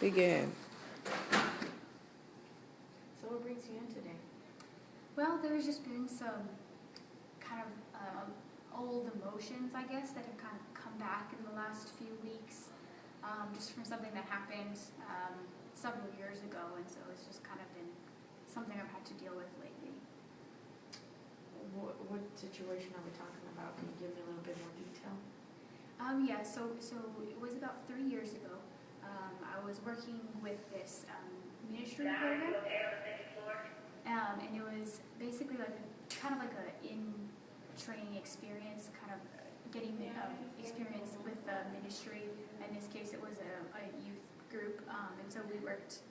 Begin. So what brings you in today? Well, there's just been some kind of old emotions, I guess, that have kind of come back in the last few weeks, just from something that happened several years ago, and so it's just kind of been something I've had to deal with lately. What situation are we talking about? Can you give me a little bit more detail? Yeah, so it was about 3 years ago. I was working with this ministry program, and it was basically like kind of like a in-training experience, kind of getting experience with the ministry. In this case, it was a youth group, and so we worked,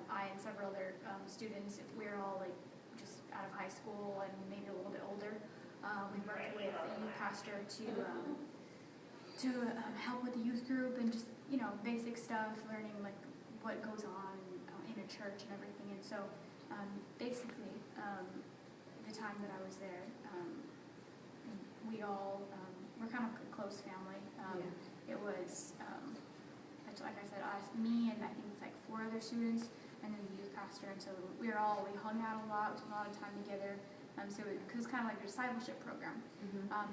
I and several other students, we were all like just out of high school and maybe a little bit older. We worked with a youth pastor to help with the youth group and just, basic stuff, learning like what goes on in a church and everything. And so basically, the time that I was there, we all were kind of a close family. It was, like I said, me and I think it's like 4 other students and then the youth pastor. And so we hung out a lot, we spent a lot of time together. So it was kind of like a discipleship program.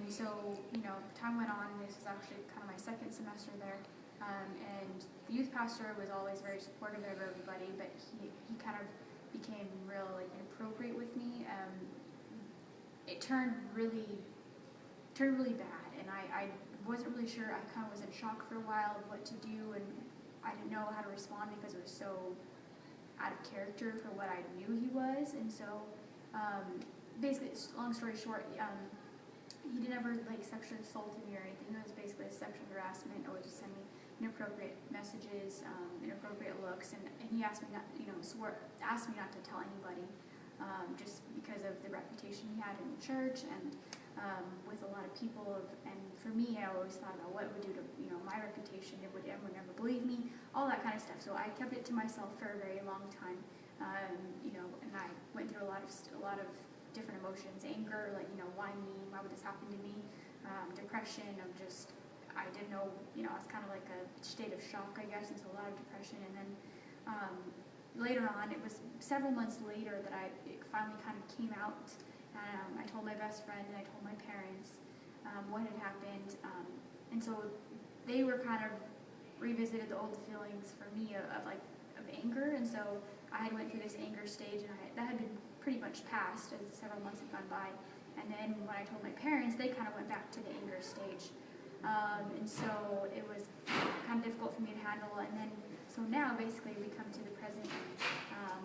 So, time went on, and this was actually kind of my second semester there. And the youth pastor was always very supportive of everybody, but he kind of became real like inappropriate with me. It turned really bad, and I wasn't really sure. I kind of was in shock for a while of what to do, and I didn't know how to respond because it was so out of character for what I knew he was. And so basically, long story short, he didn't ever like sexually assault me or anything. It was basically sexual harassment, or just sending me inappropriate messages, inappropriate looks, and he asked me not, asked me not to tell anybody, just because of the reputation he had in the church and with a lot of people. And for me, I always thought about what it would do to my reputation. Would everyone ever believe me? All that kind of stuff. So I kept it to myself for a very long time. And I went through a lot of different emotions: anger, like why me? Why would this happen to me? Depression of just, I didn't know, I was kind of like a state of shock, I guess, and so a lot of depression. And then later on, it was several months later that it finally kind of came out. I told my best friend and I told my parents what had happened, and so they were kind of revisited the old feelings for me of anger. And so I had went through this anger stage, and that had been pretty much passed as several months had gone by. And then when I told my parents, they kind of went back to the anger stage. And so it was kind of difficult for me to handle. And then, so now basically we come to the present.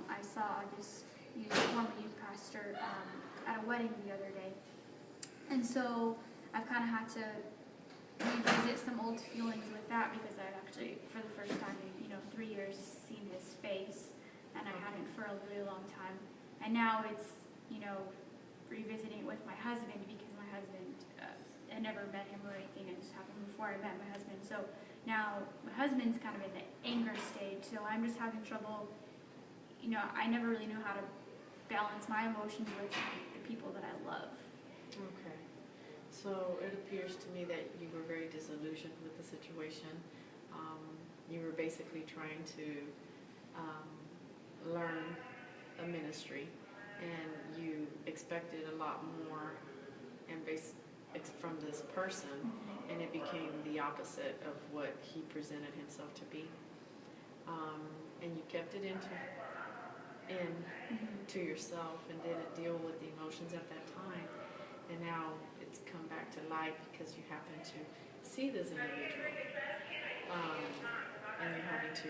I saw this former youth pastor at a wedding the other day. And so I've kind of had to revisit some old feelings with that, because I've actually, for the first time in 3 years, seen his face, and I hadn't for a really long time. And now it's revisiting it with my husband, because my husband, I never met him or anything. It just happened before I met my husband. So now my husband's kind of in the anger stage, so I'm just having trouble. I never really knew how to balance my emotions with the people that I love. Okay. So it appears to me that you were very disillusioned with the situation. You were basically trying to learn a ministry, and you expected a lot more from this person, and it became the opposite of what he presented himself to be. And you kept it to yourself and didn't deal with the emotions at that time. And now it's come back to light because you happen to see this individual, and you're having to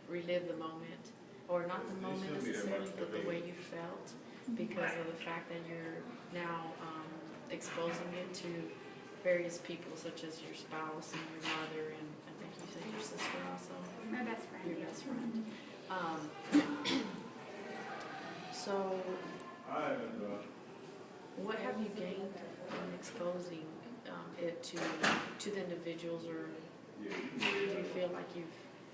relive the moment, or not the moment necessarily, but the way you felt, because of the fact that you're now exposing it to various people, such as your spouse and your mother, and I think you said your sister also. My best friend. Your best friend. So, what have you gained in exposing it to the individuals, or do you feel like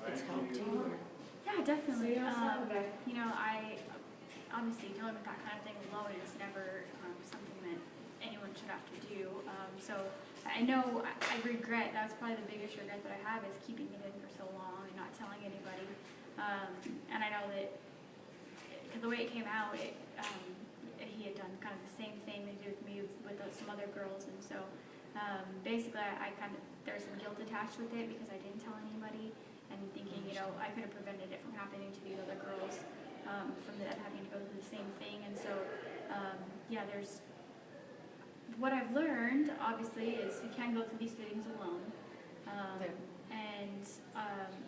it's helped you? Or? Yeah, definitely. I obviously dealing with that kind of thing alone is never something that anyone should have to do. So I know I regret, that's probably the biggest regret that I have, is keeping it in for so long and not telling And I know that because the way it came out, he had done kind of the same thing they did with me with some other girls, and so basically I kind of, there's some guilt attached with it because I didn't tell anybody, and thinking, you know, I could have prevented it from happening to these other girls, from them having to go through the same thing. And so yeah, there's what I've learned obviously is you can't go through these things alone, and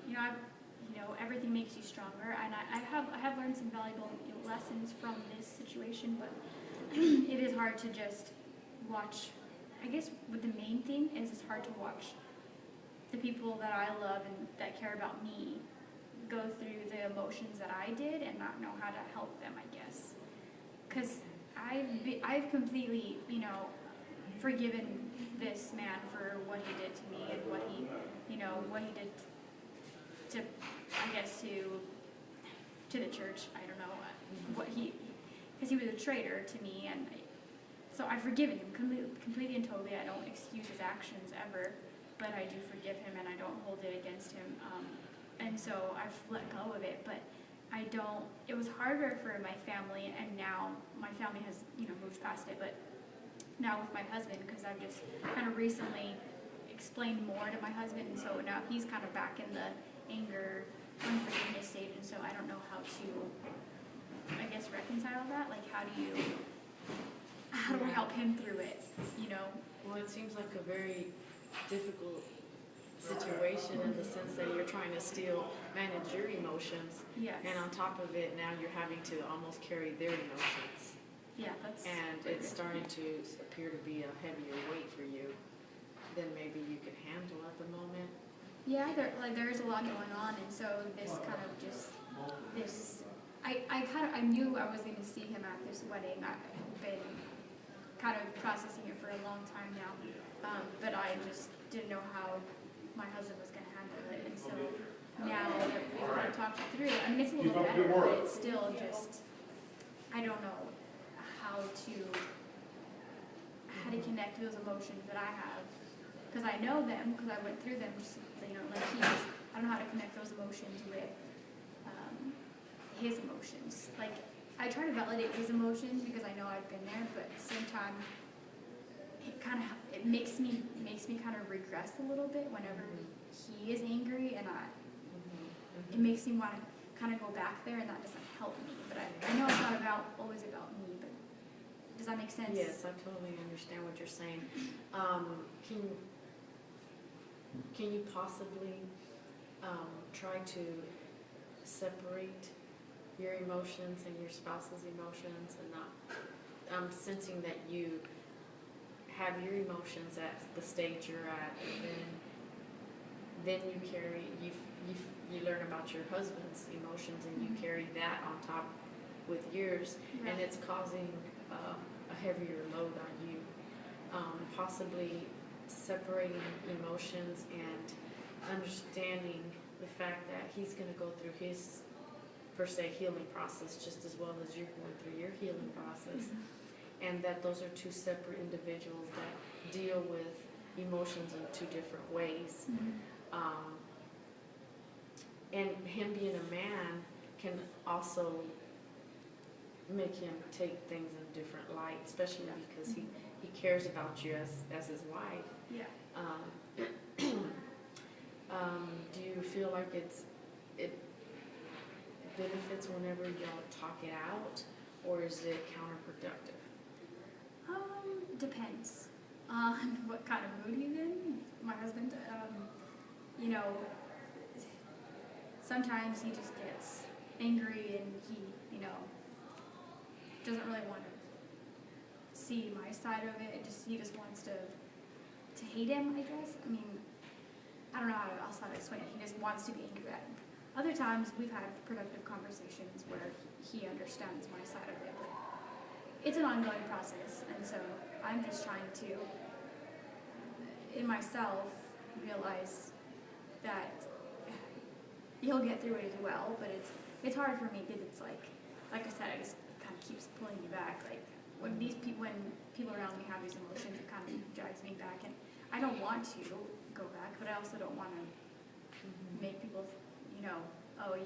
you know, everything makes you stronger, and I have learned some valuable lessons from this situation, but it is hard to just watch. I guess what the main thing is, it's hard to watch the people that I love and that care about me go through the emotions that I did and not know how to help them, I guess. Because I've completely, you know, forgiven this man for what he did to me and what he, you know, what he did to, I guess, to the church. I don't know what because he was a traitor to me, and so I've forgiven him completely and totally. I don't excuse his actions ever, but I do forgive him and I don't hold it against him. And so I've let go of it, but I don't. It was harder for my family, and now my family has, you know, moved past it. But now with my husband, because I've just kind of recently explained more to my husband, and so now he's kind of back in the anger, unforgiveness stage, and so I don't know how to, I guess, reconcile that. Like, how do I help him through it, you know? Well, it seems like a very difficult situation in the sense that you're trying to still manage your emotions. Yes. And on top of it, now you're having to almost carry their emotions. Yeah, that's... And it's starting to appear to be a heavier weight for you than maybe you can handle at the moment. Yeah, there's a lot going on, and so this kind of just, I knew I was going to see him at this wedding. I've been kind of processing it for a long time now, but I just didn't know how my husband was going to handle it, and so now that we've kind of talked it through, I mean, it's a little better, but it's still just, I don't know how to connect those emotions that I have, because I know them, because I went through them, just, you know, like I don't know how to connect those emotions with his emotions. Like, I try to validate his emotions because I know I've been there, but at the same time, it makes me kind of regress a little bit whenever he is angry, and it makes me want to kind of go back there, and that doesn't help me. But I know it's not always about me, but does that make sense? Yes, I totally understand what you're saying. Can you possibly try to separate your emotions and your spouse's emotions, and not sensing that you have your emotions at the stage you're at, and then you learn about your husband's emotions, and you carry that on top with yours, Right. and it's causing a heavier load on you. Possibly separating emotions and understanding the fact that he's going to go through his, per se, healing process just as well as you're going through your healing process. And that those are two separate individuals that deal with emotions in two different ways. And him being a man can also make him take things in a different light, especially because he cares about you as his wife. Yeah. Do you feel like it benefits whenever y'all talk it out, or is it counterproductive? Depends on what kind of mood he's in. My husband, you know, sometimes he just gets angry and he, you know, doesn't really want to see my side of it. He just wants to hate him, I guess. I mean, I don't know how else to explain it. He just wants to be angry at him. Other times we've had productive conversations where he understands my side of it. But it's an ongoing process, and so I'm just trying to, in myself, realize that he'll get through it as well. But it's hard for me because it's like I said, it just kind of keeps pulling me back. Like when people around me have these emotions, it kind of drives me back, and I don't want to go back, but I also don't want to make people, you know, oh,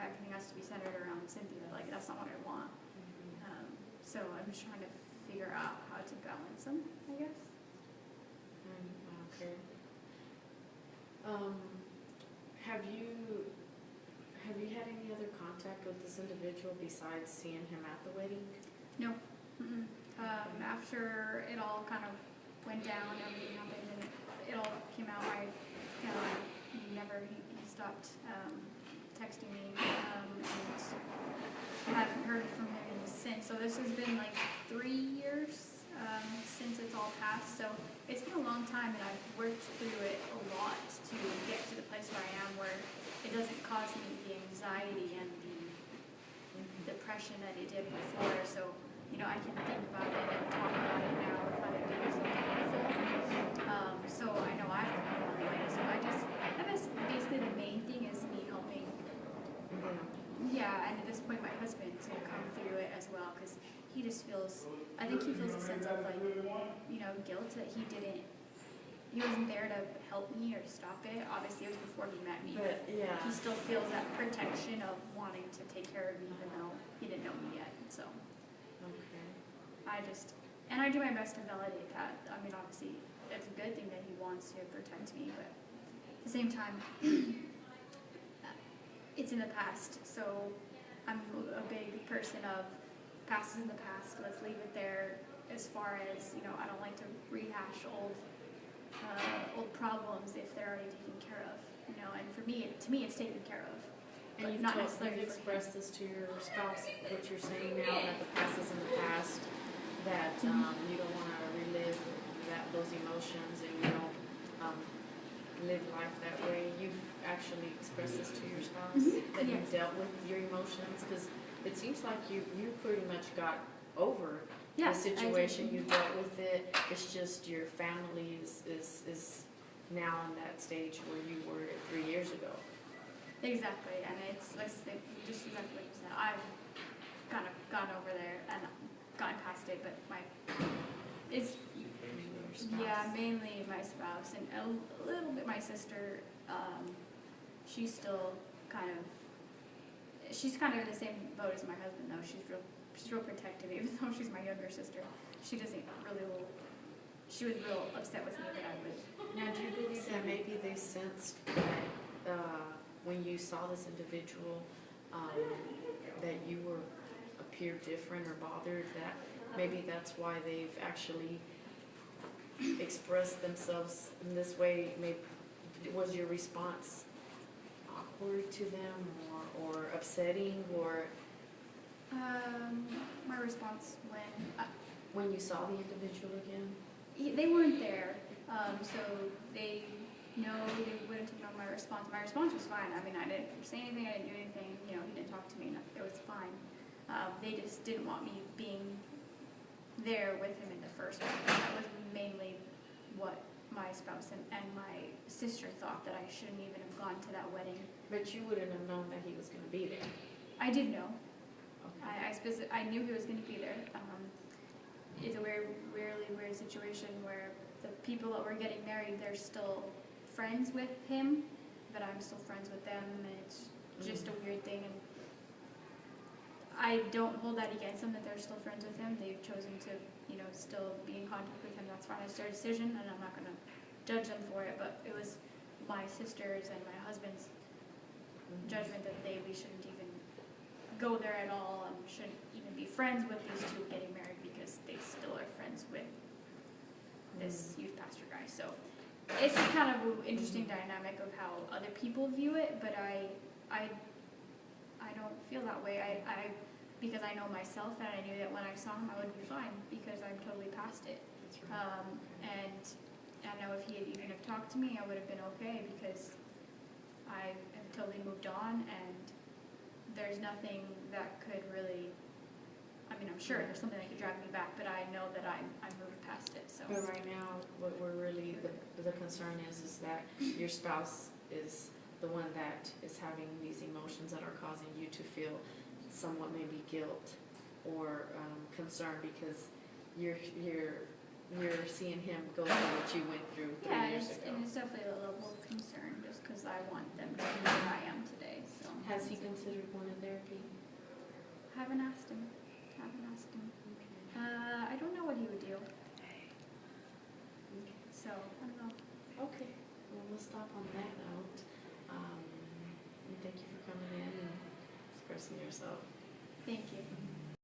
everything has to be centered around Cynthia. Like, that's not what I want. So I'm just trying to figure out how to balance them, I guess. Okay. Have you had any other contact with this individual besides seeing him at the wedding? No. After it all kind of went down, everything happened, and it all came out, he stopped texting me, and I haven't heard from him since. So this has been like 3 years since it's all passed. So it's been a long time, and I've worked through it a lot to get to the place where I am, where it doesn't cause me the anxiety and the depression that it did before. So, I can think about it and talk about it now without it being so painful. So I know I have to come on my way. So basically the main thing is me helping. Yeah, and at this point my husband to come through it as well, because he just feels, I think he feels a sense of like, guilt that he wasn't there to help me or to stop it. Obviously it was before he met me, but yeah, he still feels that protection of wanting to take care of me even though he didn't know me yet. So I do my best to validate that. I mean, obviously it's a good thing that he wants to protect me, but at the same time it's in the past. So I'm a big person of past is in the past, let's leave it there. As far as, I don't like to rehash old problems if they're already taken care of, and to me it's taken care of. And you've not necessarily expressed this to your spouse, what you're saying now, that the past is in the past, that you don't want to relive those emotions, and you don't live life that way. You've actually expressed this to your spouse, that you've dealt with your emotions, because it seems like you pretty much got over the situation. You dealt with it. It's just your family is now in that stage where you were 3 years ago. Exactly, and it's just exactly what you said. I've kind of gone over there and gotten past it, but it's mainly my spouse and a little bit my sister. She's still she's kind of in the same boat as my husband, though. She's real protective, even though she's my younger sister. She doesn't really. She was real upset with me that I was. Now, do you believe that maybe they sensed that when you saw this individual, that you appeared different or bothered? That maybe that's why they've actually expressed themselves in this way. Maybe was your response awkward to them, or upsetting, or? My response when you saw the individual again? They weren't there, so they wouldn't have known my response. My response was fine. I mean, I didn't say anything, I didn't do anything, he didn't talk to me, it was fine. They just didn't want me being there with him in the first place. That was mainly what my spouse and my sister thought, that I shouldn't even have gone to that wedding. But you wouldn't have known that he was going to be there. I did know. Okay. I knew he was going to be there. It's a really weird situation where the people that were getting married, they're still friends with him, but I'm still friends with them, and it's just a weird thing. And I don't hold that against them, that they're still friends with him. They've chosen to, still be in contact with him. That's fine. It's their decision, and I'm not going to judge them for it. But it was my sister's and my husband's judgment that we shouldn't even go there at all, and shouldn't even be friends with these two getting married, because they still are friends with this youth pastor guy. So it's just kind of an interesting dynamic of how other people view it, but I don't feel that way. Because I know myself, and I knew that when I saw him I would be fine, because I'm totally past it. That's right. And I know if he had even have talked to me, I would have been okay, because I have totally moved on, and there's nothing that could really, I'm sure there's something that could drag me back, but I know that I'm moved past it. So. But right now, what we're really, the concern is that your spouse is the one that is having these emotions that are causing you to feel somewhat maybe guilt or concern, because you're seeing him go through what you went through 3 years ago. And it's definitely a level of concern, just because I want them to be where I am today. So. Has he considered going to therapy? Haven't asked him. I don't know what he would do. So, I don't know. Okay, well, we'll stop on that note. And thank you for coming in and expressing yourself. Thank you.